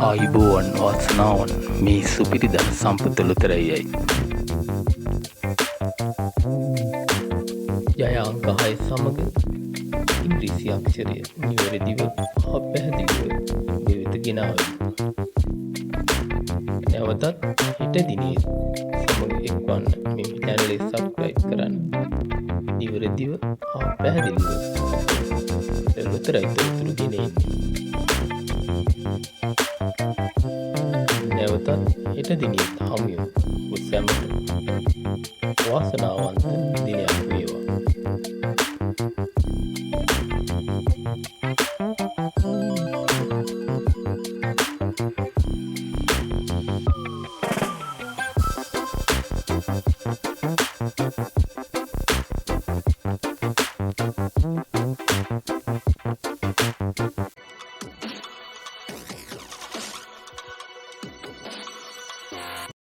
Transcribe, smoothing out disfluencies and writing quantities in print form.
ආයුබෝවන් වාසනාවන් මේ සුපිරි ධන සම්පත ලොතරැයයි. ජය අංක 6 සමග ඉංග්‍රීසි අක්ෂරය නිවැරදිව හා පැහැදිලිව ඔබ වෙත ගෙනාවයි. නැවතත් හෙට දිනේ සමග එක්වන්න මෙම channel එක subscribe කරන්න. නිවැරදිව හා පැහැදිලිව ලොතරැයි තොරතුරු ගෙනෙන්නේ. නැවතත් හෙට දිනේ හමුවෙමු. ඔබ සැමට වාසනාව